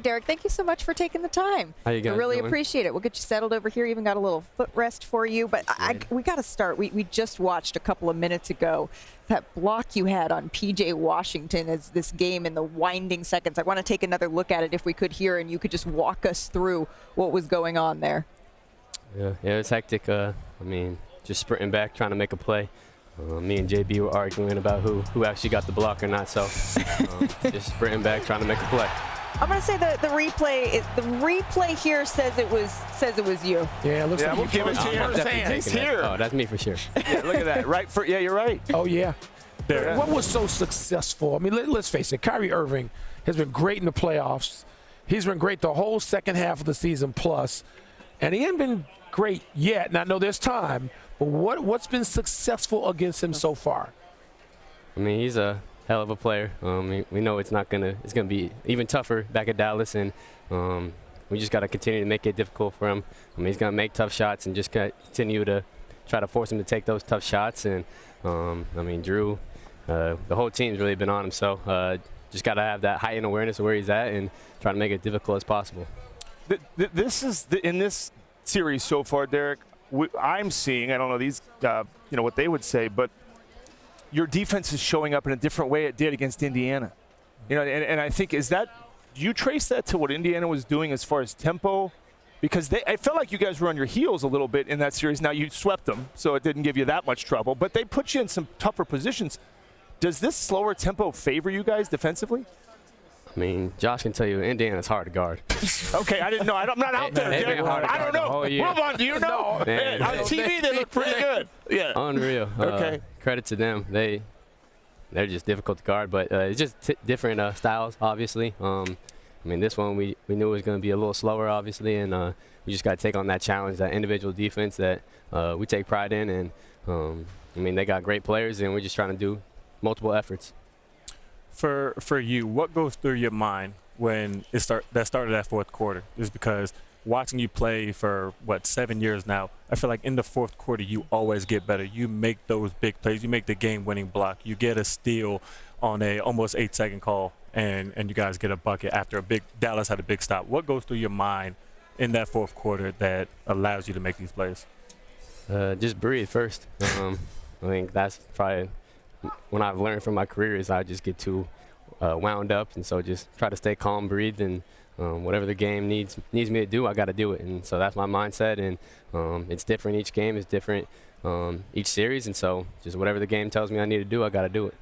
Derrick, thank you so much for taking the time. How you guys I really doing? appreciate it. We'll get you settled over here. Even got a little foot rest for you. But we got to start. We just watched a couple of minutes ago that block you had on P.J. Washington as this game in the winding seconds. I want to take another look at it if we could here, and you could just walk us through what was going on there. Yeah, it was hectic. I mean, just sprinting back, trying to make a play. Me and JB were arguing about who actually got the block or not. So just sprinting back, trying to make a play. I'm going to say the replay here says it was you. Yeah, it looks like we'll give it to you. He's here. Oh, that's me for sure. Yeah, look at that. Right for you're right. Oh yeah. What was so successful? I mean, let's face it. Kyrie Irving has been great in the playoffs. He's been great the whole second half of the season plus, and he hasn't been great yet. And I know there's time, but what's been successful against him so far? I mean, he's a hell of a player. We know it's gonna be even tougher back at Dallas, and we just got to continue to make it difficult for him. I mean, he's gonna make tough shots and just continue to try to force him to take those tough shots. And I mean, Drew, the whole team's really been on him. So just got to have that heightened awareness of where he's at and try to make it as difficult as possible. This is in this series so far, Derrick. I'm seeing. I don't know these. What they would say, but your defense is showing up in a different way it did against Indiana. And I think, do you trace that to what Indiana was doing as far as tempo? Because I felt like you guys were on your heels a little bit in that series. Now, you swept them, so it didn't give you that much trouble. But they put you in some tougher positions. Does this slower tempo favor you guys defensively? I mean, Josh can tell you Indiana's hard to guard. Okay, I didn't know. I'm not out there. I don't know. Move on. Do you know? Man, on TV, they look pretty good. Yeah. Unreal. Okay. Credit to them. They're just difficult to guard, but it's just different styles, obviously. I mean, this one we knew it was going to be a little slower, obviously, and we just got to take on that challenge, that individual defense that we take pride in. And I mean, they got great players, and we're just trying to do multiple efforts. For you, what goes through your mind when started that fourth quarter? Is because watching you play for 7 years now, I feel like in the fourth quarter you always get better. You make those big plays. You make the game-winning block. You get a steal on a almost 8-second call, and you guys get a bucket after Dallas had a big stop. What goes through your mind in that fourth quarter that allows you to make these plays? Just breathe first. I think that's probably when I've learned from my career is I just get too wound up, and so just try to stay calm, breathe, and whatever the game needs me to do, I got to do it. And so that's my mindset, and it's different each game. It's different each series, and so just whatever the game tells me I need to do, I got to do it.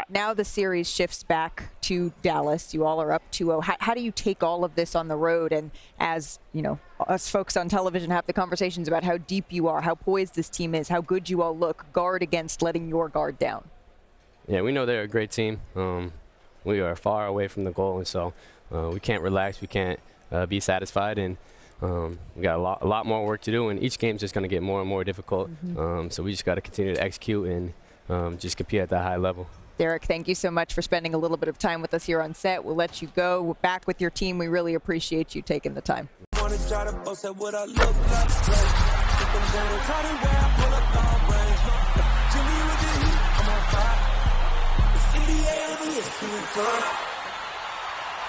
Now the series shifts back to Dallas. You all are up 2-0. How do you take all of this on the road? And as you know, us folks on television have the conversations about how deep you are, how poised this team is, how good you all look, guard against letting your guard down. Yeah, we know they're a great team. We are far away from the goal, and so we can't relax. We can't be satisfied, and we got a lot more work to do. And each game's just going to get more and more difficult. So we just got to continue to execute and just compete at that high level. Derrick, thank you so much for spending a little bit of time with us here on set. We'll let you go. We're back with your team. We really appreciate you taking the time. NBA,